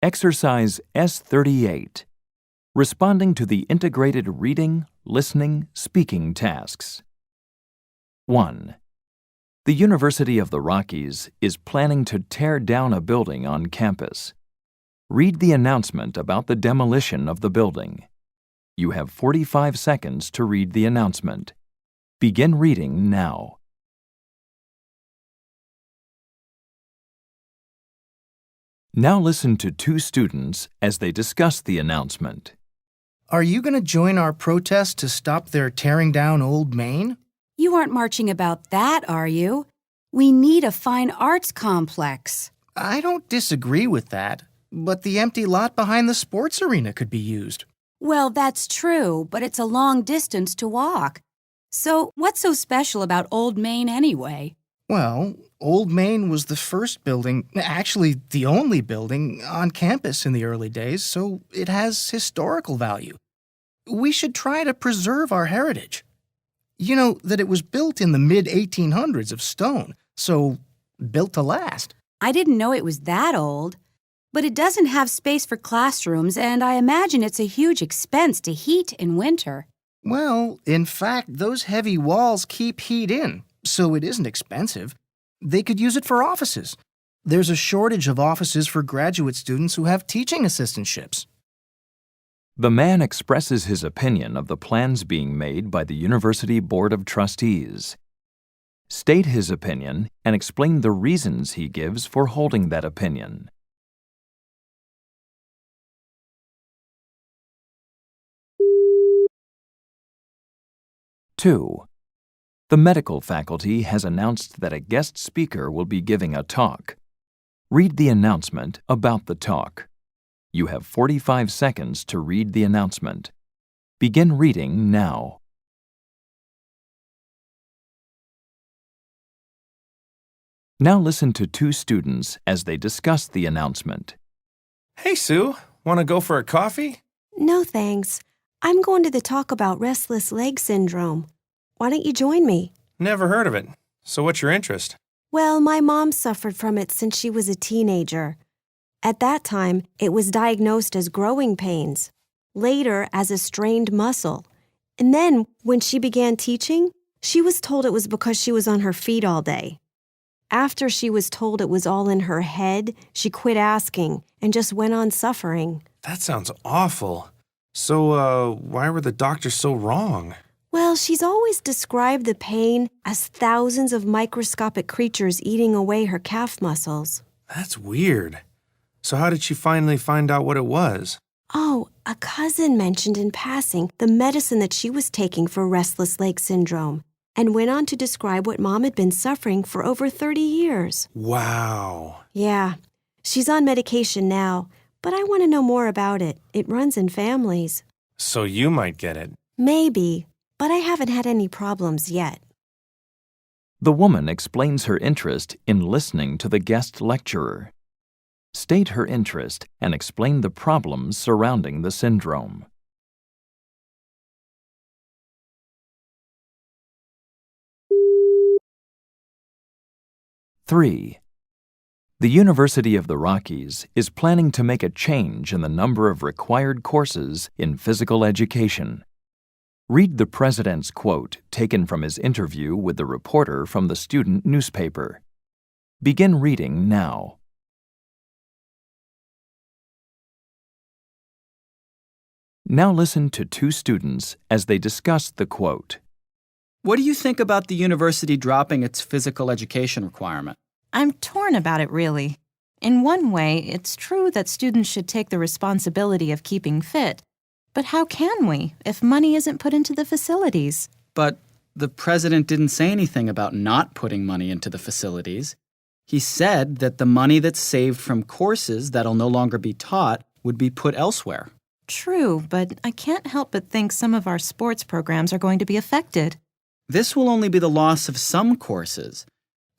Exercise S38. Responding to the integrated reading, listening, speaking tasks. 1. The University of the Rockies is planning to tear down a building on campus. Read the announcement about the demolition of the building. You have 45 seconds to read the announcement. Begin reading now. Now listen to two students as they discuss the announcement. Are you going to join our protest to stop their tearing down Old Main? You aren't marching about that, are you? We need a fine arts complex. I don't disagree with that, but the empty lot behind the sports arena could be used. Well, that's true, but it's a long distance to walk. So what's so special about Old Main anyway? Well, Old Main was the first building, actually the only building, on campus in the early days, so it has historical value. We should try to preserve our heritage. You know that it was built in the mid-1800s of stone, so built to last. I didn't know it was that old. But it doesn't have space for classrooms, and I imagine it's a huge expense to heat in winter. Well, in fact, those heavy walls keep heat in, so it isn't expensive. They could use it for offices. There's a shortage of offices for graduate students who have teaching assistantships. The man expresses his opinion of the plans being made by the University Board of Trustees. State his opinion and explain the reasons he gives for holding that opinion. 2. The medical faculty has announced that a guest speaker will be giving a talk. Read the announcement about the talk. You have 45 seconds to read the announcement. Begin reading now. Now listen to two students as they discuss the announcement. Hey, Sue. Want to go for a coffee? No, thanks. I'm going to the talk about restless leg syndrome. Why don't you join me? Never heard of it. So what's your interest? Well, my mom suffered from it since she was a teenager. At that time, it was diagnosed as growing pains, later as a strained muscle. And then, when she began teaching, she was told it was because she was on her feet all day. After she was told it was all in her head, she quit asking and just went on suffering. That sounds awful. So, why were the doctors so wrong? Well, she's always described the pain as thousands of microscopic creatures eating away her calf muscles. That's weird. So how did she finally find out what it was? Oh, a cousin mentioned in passing the medicine that she was taking for restless leg syndrome and went on to describe what Mom had been suffering for over 30 years. Wow. Yeah, she's on medication now, but I want to know more about it. It runs in families. So you might get it. Maybe, but I haven't had any problems yet. The woman explains her interest in listening to the guest lecturer. State her interest and explain the problems surrounding the syndrome. 3. The University of the Rockies is planning to make a change in the number of required courses in physical education. Read the president's quote taken from his interview with the reporter from the student newspaper. Begin reading now. Now listen to two students as they discuss the quote. What do you think about the university dropping its physical education requirement? I'm torn about it, really. In one way, it's true that students should take the responsibility of keeping fit. But how can we if money isn't put into the facilities? But the president didn't say anything about not putting money into the facilities. He said that the money that's saved from courses that'll no longer be taught would be put elsewhere. True, but I can't help but think some of our sports programs are going to be affected. This will only be the loss of some courses.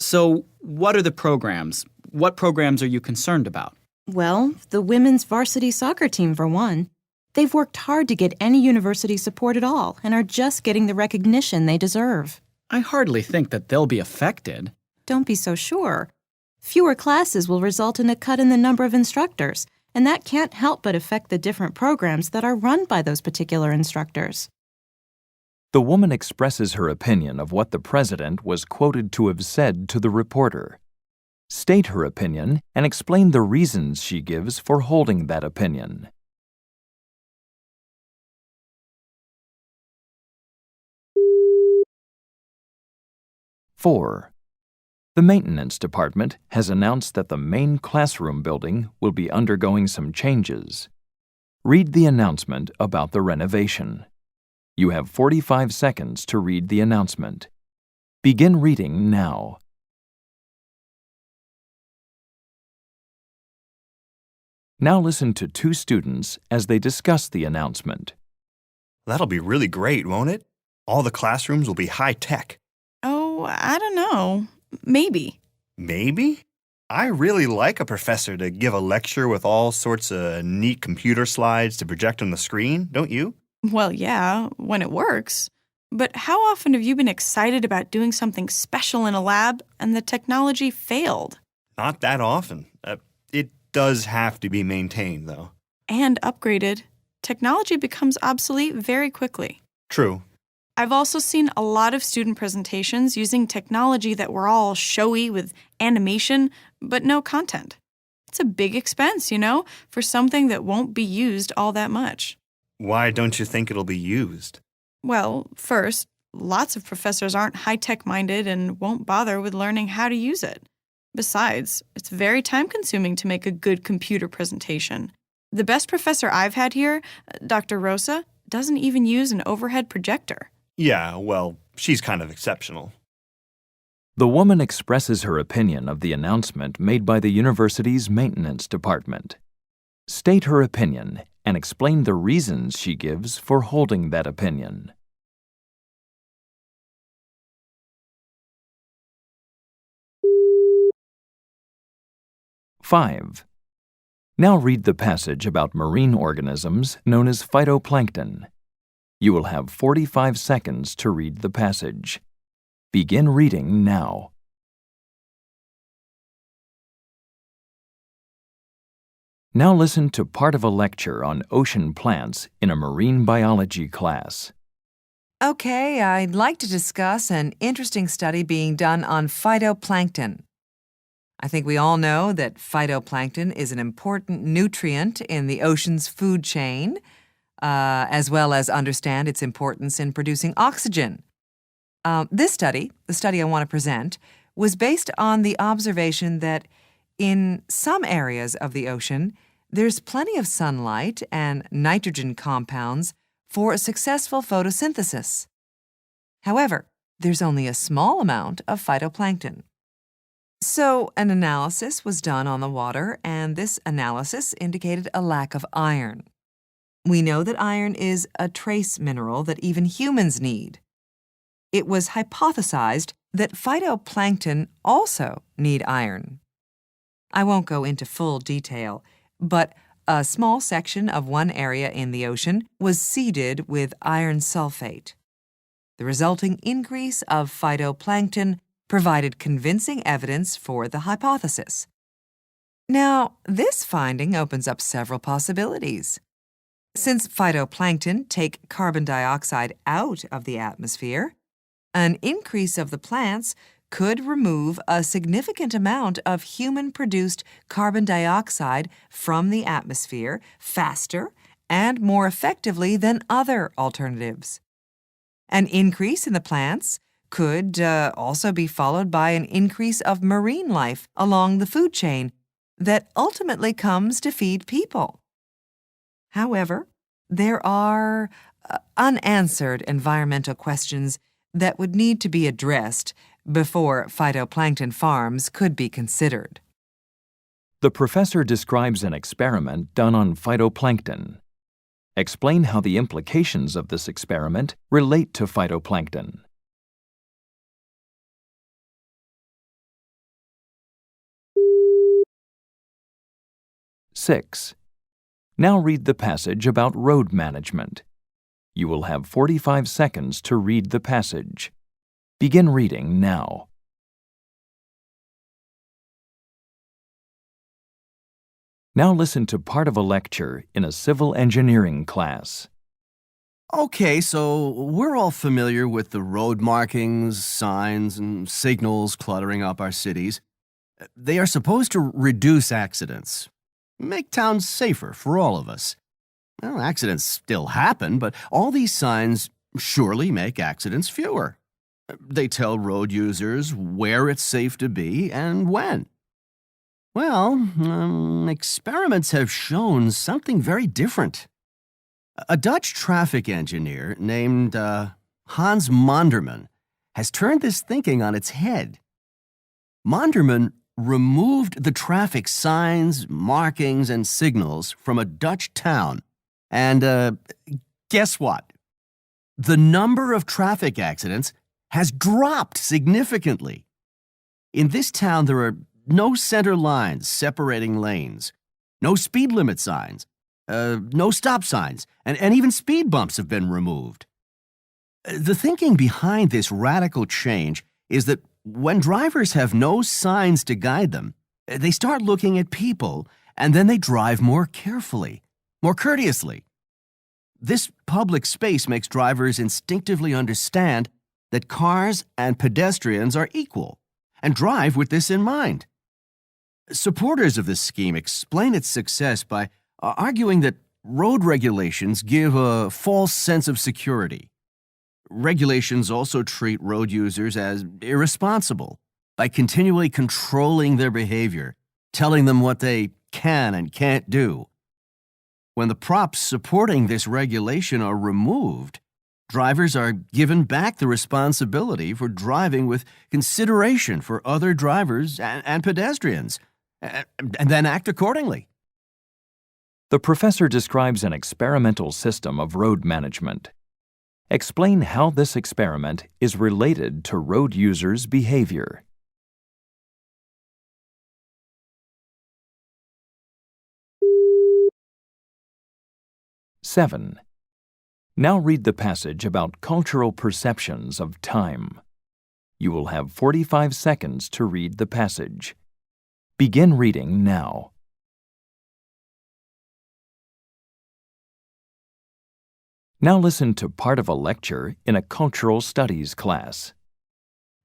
So what are the programs? What programs are you concerned about? Well, the women's varsity soccer team, for one. They've worked hard to get any university support at all and are just getting the recognition they deserve. I hardly think that they'll be affected. Don't be so sure. Fewer classes will result in a cut in the number of instructors, and that can't help but affect the different programs that are run by those particular instructors. The woman expresses her opinion of what the president was quoted to have said to the reporter. State her opinion and explain the reasons she gives for holding that opinion. Four. The maintenance department has announced that the main classroom building will be undergoing some changes. Read the announcement about the renovation. You have 45 seconds to read the announcement. Begin reading now. Now listen to two students as they discuss the announcement. That'll be really great, won't it? All the classrooms will be high-tech. Oh, I don't know. Maybe. Maybe? I really like a professor to give a lecture with all sorts of neat computer slides to project on the screen, don't you? Well, yeah, when it works. But how often have you been excited about doing something special in a lab and the technology failed? Not that often. It does have to be maintained, though. And upgraded. Technology becomes obsolete very quickly. True. I've also seen a lot of student presentations using technology that were all showy with animation, but no content. It's a big expense, for something that won't be used all that much. Why don't you think it'll be used? Well, first, lots of professors aren't high-tech minded and won't bother with learning how to use it. Besides, it's very time-consuming to make a good computer presentation. The best professor I've had here, Dr. Rosa, doesn't even use an overhead projector. Yeah, well, she's kind of exceptional. The woman expresses her opinion of the announcement made by the university's maintenance department. State her opinion and explain the reasons she gives for holding that opinion. Five. Now read the passage about marine organisms known as phytoplankton. You will have 45 seconds to read the passage. Begin reading now. Now listen to part of a lecture on ocean plants in a marine biology class. Okay, I'd like to discuss an interesting study being done on phytoplankton. I think we all know that phytoplankton is an important nutrient in the ocean's food chain, as well as understand its importance in producing oxygen. This study, the study I want to present, was based on the observation that in some areas of the ocean, there's plenty of sunlight and nitrogen compounds for a successful photosynthesis. However, there's only a small amount of phytoplankton. So an analysis was done on the water, and this analysis indicated a lack of iron. We know that iron is a trace mineral that even humans need. It was hypothesized that phytoplankton also need iron. I won't go into full detail, but a small section of one area in the ocean was seeded with iron sulfate. The resulting increase of phytoplankton provided convincing evidence for the hypothesis. Now, this finding opens up several possibilities. Since phytoplankton take carbon dioxide out of the atmosphere, an increase of the plants could remove a significant amount of human-produced carbon dioxide from the atmosphere faster and more effectively than other alternatives. An increase in the plants could also be followed by an increase of marine life along the food chain that ultimately comes to feed people. However, there are unanswered environmental questions that would need to be addressed before phytoplankton farms could be considered. The professor describes an experiment done on phytoplankton. Explain how the implications of this experiment relate to phytoplankton. Six. Now read the passage about road management. You will have 45 seconds to read the passage. Begin reading now. Now listen to part of a lecture in a civil engineering class. Okay, so we're all familiar with the road markings, signs, and signals cluttering up our cities. They are supposed to reduce accidents, make towns safer for all of us. Well, accidents still happen, but all these signs surely make accidents fewer. They tell road users where it's safe to be and when. Well, experiments have shown something very different. A Dutch traffic engineer named Hans Monderman has turned this thinking on its head. Monderman removed the traffic signs, markings, and signals from a Dutch town. And guess what? The number of traffic accidents has dropped significantly. In this town, there are no center lines separating lanes, no speed limit signs, no stop signs, and even speed bumps have been removed. The thinking behind this radical change is that when drivers have no signs to guide them, they start looking at people and then they drive more carefully, more courteously. This public space makes drivers instinctively understand that cars and pedestrians are equal and drive with this in mind. Supporters of this scheme explain its success by arguing that road regulations give a false sense of security. Regulations also treat road users as irresponsible by continually controlling their behavior, telling them what they can and can't do. When the props supporting this regulation are removed, drivers are given back the responsibility for driving with consideration for other drivers and pedestrians, and then act accordingly. The professor describes an experimental system of road management. Explain how this experiment is related to road users' behavior. Seven. Now read the passage about cultural perceptions of time. You will have 45 seconds to read the passage. Begin reading now. Now listen to part of a lecture in a cultural studies class.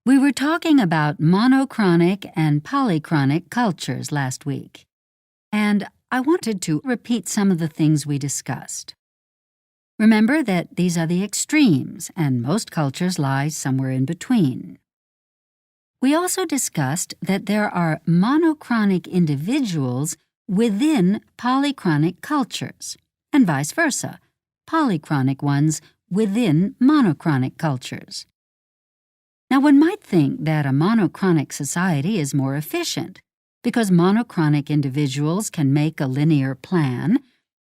We were talking about monochronic and polychronic cultures last week, and I wanted to repeat some of the things we discussed. Remember that these are the extremes, and most cultures lie somewhere in between. We also discussed that there are monochronic individuals within polychronic cultures, and vice versa, polychronic ones within monochronic cultures. Now, one might think that a monochronic society is more efficient because monochronic individuals can make a linear plan,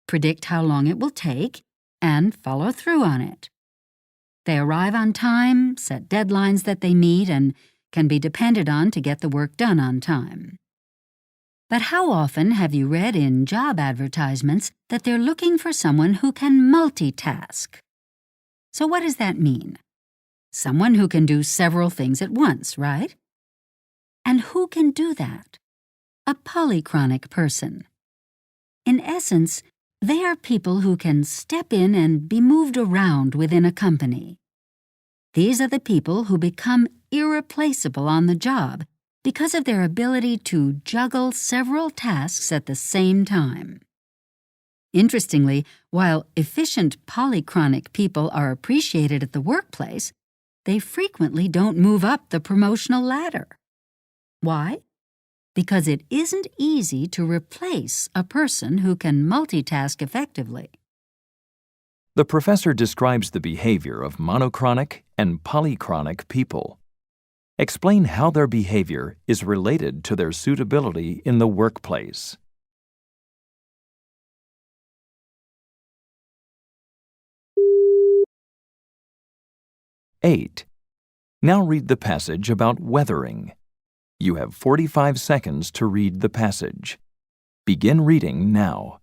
predict how long it will take, and follow through on it. They arrive on time, set deadlines that they meet, and can be depended on to get the work done on time. But how often have you read in job advertisements that they're looking for someone who can multitask? So what does that mean? Someone who can do several things at once, right? And who can do that? A polychronic person. In essence, they are people who can step in and be moved around within a company. These are the people who become irreplaceable on the job because of their ability to juggle several tasks at the same time. Interestingly, while efficient polychronic people are appreciated at the workplace, they frequently don't move up the promotional ladder. Why? Because it isn't easy to replace a person who can multitask effectively. The professor describes the behavior of monochronic and polychronic people. Explain how their behavior is related to their suitability in the workplace. Eight. Now read the passage about weathering. You have 45 seconds to read the passage. Begin reading now.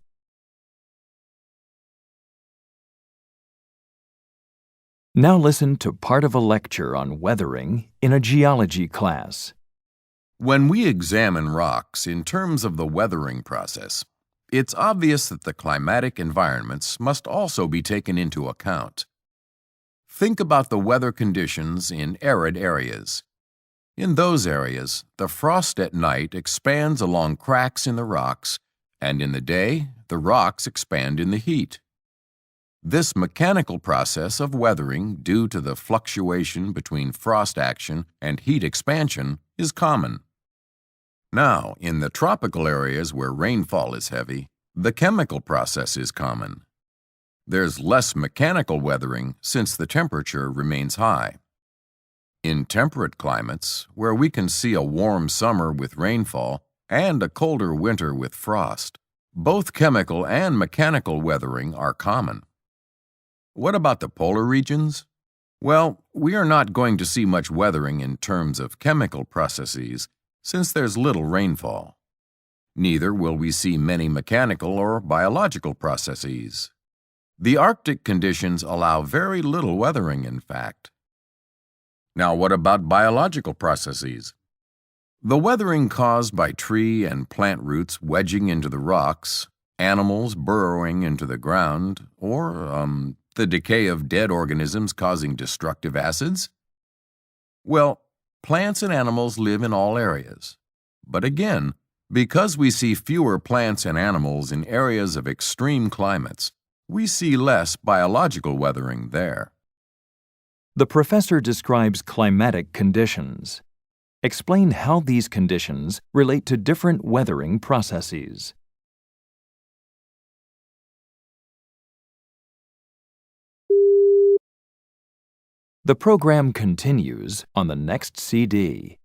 Now listen to part of a lecture on weathering in a geology class. When we examine rocks in terms of the weathering process, It's obvious that the climatic environments must also be taken into account. Think about the weather conditions in arid areas. In those areas, the frost at night expands along cracks in the rocks, and in the day, the rocks expand in the heat. This mechanical process of weathering due to the fluctuation between frost action and heat expansion is common. Now, in the tropical areas where rainfall is heavy, the chemical process is common. There's less mechanical weathering since the temperature remains high. In temperate climates, where we can see a warm summer with rainfall and a colder winter with frost, both chemical and mechanical weathering are common. What about the polar regions? Well, we are not going to see much weathering in terms of chemical processes since there's little rainfall. Neither will we see many mechanical or biological processes. The Arctic conditions allow very little weathering, in fact. Now, what about biological processes? The weathering caused by tree and plant roots wedging into the rocks, animals burrowing into the ground, or the decay of dead organisms causing destructive acids? Well, plants and animals live in all areas. But again, because we see fewer plants and animals in areas of extreme climates, we see less biological weathering there. The professor describes climatic conditions. Explain how these conditions relate to different weathering processes. The program continues on the next CD.